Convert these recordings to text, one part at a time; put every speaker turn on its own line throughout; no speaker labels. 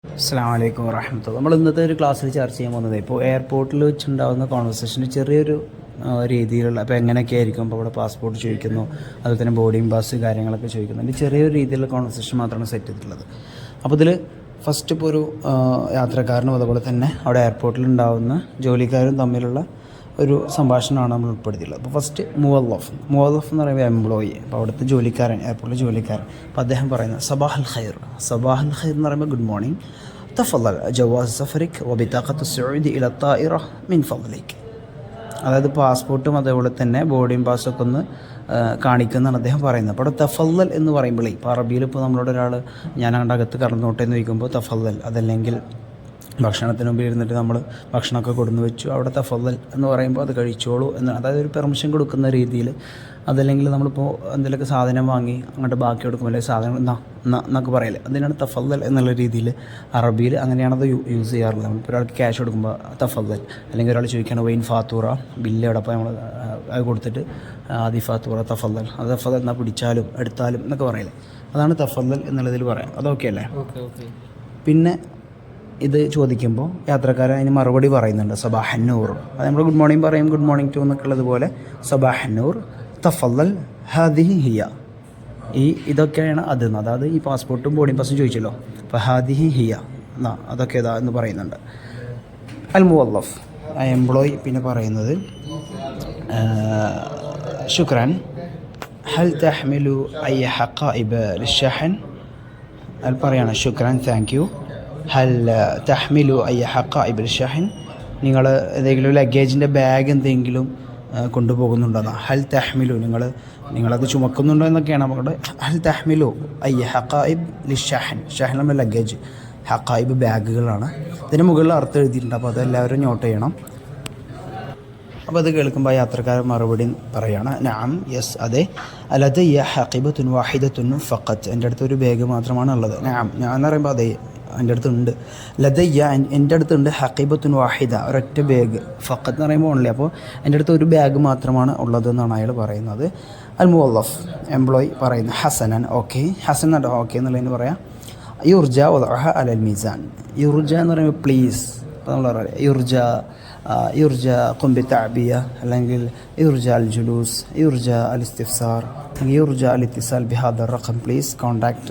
അസ്സലാമു അലൈക്കും വറഹ്മത്തുള്ളാഹി. നമ്മൾ ഇന്നത്തെ ഒരു ക്ലാസ്സിൽ ചർച്ച ചെയ്യാൻ പോകുന്നത് ഇപ്പോൾ എയർപോർട്ടിൽ വെച്ചുണ്ടാകുന്ന കോൺവെർസേഷന് ചെറിയൊരു രീതിയിലുള്ള അപ്പോൾ എങ്ങനെയൊക്കെ ആയിരിക്കും ഇപ്പോൾ ഇവിടെ പാസ്പോർട്ട് ചോദിക്കുന്നു, അതുപോലെ തന്നെ ബോർഡിംഗ് പാസ് കാര്യങ്ങളൊക്കെ ചോദിക്കുന്നുണ്ട്. ചെറിയൊരു രീതിയിലുള്ള കോൺവെർസേഷൻ മാത്രമാണ് സെറ്റ് ചെയ്തിട്ടുള്ളത്. അപ്പോൾ ഇതിൽ ഫസ്റ്റ് ഇപ്പോൾ ഒരു യാത്രക്കാരനും അതുപോലെ തന്നെ അവിടെ എയർപോർട്ടിൽ ഉണ്ടാകുന്ന ജോലിക്കാരും തമ്മിലുള്ള ഒരു സംഭാഷണമാണ് നമ്മൾ ഉൾപ്പെടുത്തിയിട്ടുള്ളത്. അപ്പോൾ ഫസ്റ്റ് മുവല്ലഫ് എന്ന് പറയുമ്പോൾ എംപ്ലോയി, അപ്പോൾ അവിടുത്തെ ജോലിക്കാരൻ, എയർപോർട്ടിലെ ജോലിക്കാരൻ. അപ്പോൾ അദ്ദേഹം പറയുന്നത് സബാഹുൽ ഖൈർ എന്ന് പറയുമ്പോൾ ഗുഡ് മോർണിംഗ്, തഫضل ജവാസ് സഫറിക് വബിതാഖത്തു സഊദി ഇല തായിറ മിൻ ഫضലിക്. അതായത് പാസ്പോർട്ടും അതേപോലെ തന്നെ ബോർഡിംഗ് പാസ്സൊക്കെ ഒന്ന് കാണിക്കുന്നതാണ് അദ്ദേഹം പറയുന്നത്. അപ്പോൾ അവിടെ തഫല്ലൽ എന്ന് പറയുമ്പോഴേ ഇപ്പോൾ അറബിയിൽ ഇപ്പോൾ നമ്മളോട് ഒരാൾ ഞാൻ അങ്ങോട്ട് അകത്ത് കടന്നോട്ടെ എന്ന് ചോദിക്കുമ്പോൾ തഫല്ലൽ, അതല്ലെങ്കിൽ ഭക്ഷണത്തിന് മുമ്പ് ഇരുന്നിട്ട് നമ്മൾ ഭക്ഷണമൊക്കെ കൊടുന്ന് വെച്ചു അവിടെ തഫല്ലൽ എന്ന് പറയുമ്പോൾ അത് കഴിച്ചോളൂ എന്ന്, അതായത് ഒരു പെർമിഷൻ കൊടുക്കുന്ന രീതിയിൽ. അതല്ലെങ്കിൽ നമ്മളിപ്പോൾ എന്തെങ്കിലുമൊക്കെ സാധനം വാങ്ങി അങ്ങോട്ട് ബാക്കി കൊടുക്കുമ്പോൾ അല്ലെങ്കിൽ സാധനം എന്നൊക്കെ പറയില്ലേ, അതിനാണ് തഫല്ലൽ എന്നുള്ള രീതിയിൽ അറബിയിൽ അങ്ങനെയാണത് യൂസ് ചെയ്യാറുള്ളത്. നമ്മളിപ്പോൾ ഒരാൾക്ക് ക്യാഷ് കൊടുക്കുമ്പോൾ തഫല്ലൽ, അല്ലെങ്കിൽ ഒരാൾ ചോദിക്കുകയാണ് വൈൻ ഫാത്തൂറ ബില്ല് എവിടെ, അപ്പോൾ നമ്മൾ അത് കൊടുത്തിട്ട് ആദി ഫാത്തൂറ തഫല്ലൽ, അത് തഫല്ലൽ എന്നാൽ പിടിച്ചാലും എടുത്താലും എന്നൊക്കെ പറയില്ലേ, അതാണ് തഫല്ലൽ എന്നുള്ളതിൽ പറയാം. അതൊക്കെ അല്ലേ. പിന്നെ ഇത് ചോദിക്കുമ്പോൾ യാത്രക്കാരൻ അതിന് മറുപടി പറയുന്നുണ്ട് സബാഹന്നൂർ. അത് നമ്മൾ ഗുഡ് മോർണിംഗ് പറയും, ഗുഡ് മോർണിംഗ് ടു എന്നൊക്കെയുള്ളത് പോലെ സബാഹന്നൂർ തഫല്ലൽ ഹാദിഹി ഹിയ. ഇതൊക്കെയാണ് അത്, അതായത് ഈ പാസ്പോർട്ടും ബോർഡിംഗ് പാസും ചോദിച്ചല്ലോ, അപ്പോൾ ഹാദിഹി ഹിയ അതൊക്കെ ഇതാ എന്ന് പറയുന്നുണ്ട്. അൽ മുവല്ലഫ് എംപ്ലോയി പിന്നെ പറയുന്നത് ശുക്രാൻ ഹൽ തഹ്മിലു ഐ ഹഖാഇബ ലിശ്ശഹൻ. അത് പറയാണ് ശുക്രാൻ, താങ്ക് യു. ഹൽ തഹ്മിലു ഐ ഹഖാഇബ ലിശ്ശഹൻ, നിങ്ങൾ എന്തെങ്കിലും ലഗേജിൻ്റെ ബാഗ് എന്തെങ്കിലും കൊണ്ടുപോകുന്നുണ്ടോന്നാ. ഹൽ തഹ്മിലു, നിങ്ങളത് ചുമക്കുന്നുണ്ടോ എന്നൊക്കെയാണ് നമ്മുടെ ഹൽ തഹ്മിലു ഐ ഹഖാഇബ് ലിശ്ശഹൻ. ഷഹൻ നമ്മുടെ ലഗേജ്, ഹഖായിബ് ബാഗുകളാണ്. ഇതിന് മുകളിൽ അർത്ഥം എഴുതിയിട്ടുണ്ട്, അപ്പോൾ അതെല്ലാവരും നോട്ട് ചെയ്യണം. അപ്പോൾ അത് കേൾക്കുമ്പോൾ യാത്രക്കാരൻ മറുപടി പറയുകയാണ് നഅം, യെസ്, അതെ. ലദയ്യ ഹഖീബത്തുൻ വാഹിദത്തുൻ ഫഖത്ത്, എൻ്റെ അടുത്ത് ഒരു ബാഗ് മാത്രമാണ് ഉള്ളത്. നഅം, ഞാൻ എന്ന് പറയുമ്പോൾ അതെ എൻ്റെ അടുത്തുണ്ട്. ലദയ്യ, എൻ്റെ അടുത്തുണ്ട്. ഹഖീബത്തുൻ വാഹിദ, ഒരൊറ്റ ബാഗ്. ഫഖത്ത് എന്ന് പറയുമ്പോൾ ഓൺലി, അപ്പോൾ എൻ്റെ അടുത്ത് ഒരു ബാഗ് മാത്രമാണ് ഉള്ളതെന്നാണ് അയാൾ പറയുന്നത്. അൽ മുവല്ലഫ് എംപ്ലോയി പറയുന്നത് ഹസനൻ, ഓക്കെ. ഹസൻ എന്നോ ഓക്കെ എന്നുള്ളതിന് പറയാം. യുർജ വദഅഹ അലൽ മീസാൻ. യുർജ എന്ന് പറയുമ്പോൾ പ്ലീസ്, അപ്പോൾ നമ്മൾ പറയാം യുർജ ഖും ബിതഅബിയ, അല്ലെങ്കിൽ യുർജ അൽ ജുലൂസ്, യുർജ അൽ ഇസ്തിഫ്സാർ, അല്ലെങ്കിൽ യുർജ അൽ ഇത്തിസാൽ ബിഹാദ റഖം, please contact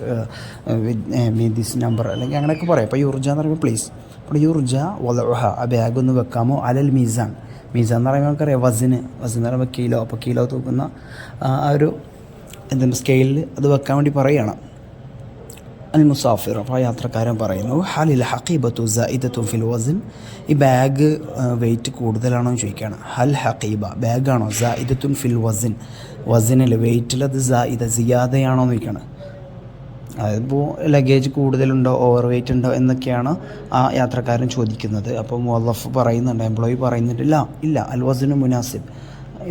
with this number, അല്ലെങ്കിൽ അങ്ങനെയൊക്കെ പറയാം. അപ്പോൾ യുർജ എന്ന് പറയുമ്പോൾ പ്ലീസ്. അപ്പോൾ യുർജ വദഅഹ, ആ ബാഗ് ഒന്ന് വെക്കാമോ, അലൽ മീസാൻ. മീസാൻ എന്ന് പറയുമ്പോൾ നമുക്കറിയാം വസിന് എന്ന് പറയുമ്പോൾ കിലോ, അപ്പോൾ കിലോ തൂക്കുന്ന ആ ഒരു എന്താണ് സ്കെയിലിൽ അത് വെക്കാൻ വേണ്ടി പറയുകയാണ്. അൽ മുസാഫിർ, അപ്പോൾ ആ യാത്രക്കാരൻ പറയുന്നു ഹലിൽ ഹഖീബത്തു സഇദത്തുൻ ഫിൽ വസിൻ, ഈ ബാഗ് വെയിറ്റ് കൂടുതലാണോ എന്ന് ചോദിക്കുകയാണ്. ഹൽ ഹഖീബ ബാഗാണോ, സഇദത്തുൻ ഫിൽ വസിൻ, വസിനിൽ വെയിറ്റിൽ അത് സിയാദയാണോ എന്ന് ചോദിക്കുകയാണ്. അതിപ്പോൾ ലഗേജ് കൂടുതലുണ്ടോ, ഓവർ വെയിറ്റ് ഉണ്ടോ എന്നൊക്കെയാണ് ആ യാത്രക്കാരൻ ചോദിക്കുന്നത്. അപ്പോൾ മുവല്ലഫ് പറയുന്നുണ്ട്, എംപ്ലോയി പറയുന്നുണ്ട് ഇല്ല അൽ വസിനു മുനാസിബ്,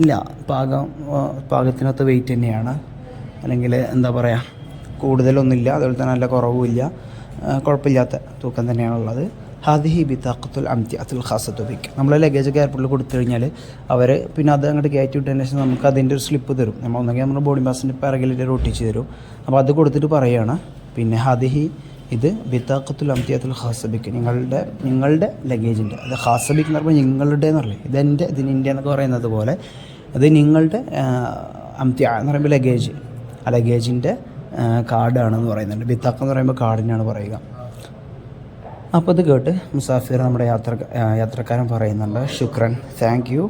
ഇല്ല പാകത്തിനകത്ത് വെയിറ്റ് തന്നെയാണ്, അല്ലെങ്കിൽ എന്താ പറയുക കൂടുതലൊന്നുമില്ല, അതുപോലെ തന്നെ നല്ല കുറവുമില്ല, കുഴപ്പമില്ലാത്ത തൂക്കം തന്നെയാണുള്ളത്. ഹാദിഹി ബിതാഖത്തുൽ അംതിഅത്തുൽ ഖാസത്തു ബിക്, നമ്മൾ ലഗേജൊക്കെ എയർപോർട്ടിൽ കൊടുത്തു കഴിഞ്ഞാൽ അവർ പിന്നെ അത് അങ്ങോട്ട് കയറ്റി വിട്ടതിന് ശേഷം നമുക്ക് അതിൻ്റെ ഒരു സ്ലിപ്പ് തരും. നമ്മൾ ഒന്നെങ്കിൽ നമ്മുടെ ബോർഡിംഗ് പാസിൻ്റെ പിറകിലിട്ട് ഒട്ടിച്ച് തരും. അപ്പോൾ അത് കൊടുത്തിട്ട് പറയുകയാണ് പിന്നെ ഹാദിഹി ഇത് ബിതാഖത്തുൽ അംതിഅത്തുൽ ഖാസബിക്, നിങ്ങളുടെ ലഗേജിൻ്റെ, അത് ഖാസബിക് എന്ന് പറയുമ്പോൾ നിങ്ങളുടെ എന്ന് പറയില്ലേ, ഇതെൻ്റെ ഇതിൻ്റെ എന്നൊക്കെ പറയുന്നത് പോലെ അത് നിങ്ങളുടെ അംതിഅ എന്ന് പറയുമ്പോൾ ലഗേജ്, ആ ലഗേജിൻ്റെ കാർഡാണെന്ന് പറയുന്നുണ്ട്. ബിത്താഖ എന്ന് പറയുമ്പോൾ കാർഡിനാണ് പറയുക. അപ്പോൾ അത് കേട്ട് മുസാഫിർ നമ്മുടെ യാത്രക്കാരൻ പറയുന്നുണ്ട് ശുക്രൻ, താങ്ക് യു.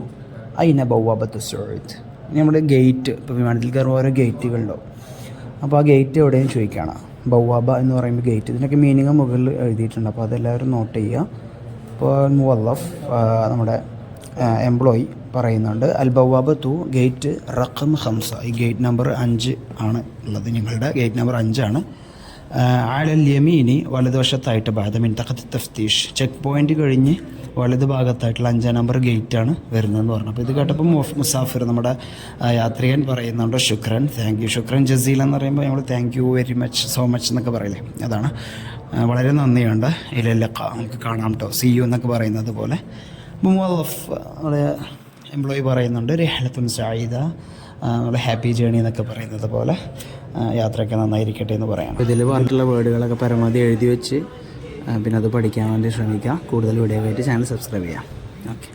ഐന ബൗവാബത്തു സഊദ്, നമ്മുടെ ഗേറ്റ്, ഇപ്പോൾ വിമാനത്തിൽ കയറുമ്പോൾ ഓരോ ഗേറ്റുകളുണ്ടാവും, അപ്പോൾ ആ ഗേറ്റ് എവിടെയും ചോദിക്കുകയാണ്. ബൗവാബ എന്ന് പറയുമ്പോൾ ഗേറ്റ്, ഇതിനൊക്കെ മീനിങ് മുകളിൽ എഴുതിയിട്ടുണ്ട്, അപ്പോൾ അതെല്ലാവരും നോട്ട് ചെയ്യുക. അപ്പോൾ മുവല്ലഫ് നമ്മുടെ എംപ്ലോയി പറയുന്നുണ്ട് അൽ ബവാബത്തു ഗേറ്റ് റഖം 5, ഈ ഗേറ്റ് നമ്പർ 5 ആണ് ഉള്ളത്, നിങ്ങളുടെ ഗേറ്റ് നമ്പർ 5 ആണ്. അലൽ യമീനി, വലതുവശത്തായിട്ട് ബാദ മിൻതഖത്ത് തഫ്തീഷ്, ചെക്ക് പോയിൻ്റ് കഴിഞ്ഞ് വലത് ഭാഗത്തായിട്ടുള്ള 5-ാം നമ്പർ ഗേറ്റാണ് വരുന്നതെന്ന് പറഞ്ഞു. അപ്പോൾ ഇത് കേട്ടപ്പോൾ മുസാഫിർ നമ്മുടെ യാത്രികൻ പറയുന്നുണ്ട് ശുക്രൻ, താങ്ക് യു. ശുക്രൻ ജസീൽ എന്ന് പറയുമ്പോൾ നമ്മൾ thank you very much, so much എന്നൊക്കെ പറയില്ലേ, അതാണ് വളരെ നന്ദിയുണ്ട്, ഇലല്ലക്ക നമുക്ക് കാണാം കേട്ടോ, സി യു എന്നൊക്കെ പറയുന്നത് പോലെ. മുവല്ലഫ് നമ്മുടെ എംപ്ലോയി പറയുന്നുണ്ട് റിഹ്ലത്തുൻ സഈദ, നമ്മുടെ ഹാപ്പി ജേണി എന്നൊക്കെ പറയുന്നത് പോലെ യാത്രയൊക്കെ നന്നായിരിക്കട്ടെ എന്ന് പറയാം. ഇതിൽ പറഞ്ഞിട്ടുള്ള വേർഡുകളൊക്കെ പരമാവധി എഴുതി വെച്ച് പിന്നെ അത് പഠിക്കാൻ വേണ്ടി ശ്രമിക്കുക. കൂടുതൽ വീഡിയോ ആയിട്ട് ചാനൽ സബ്സ്ക്രൈബ് ചെയ്യാം. ഓക്കെ.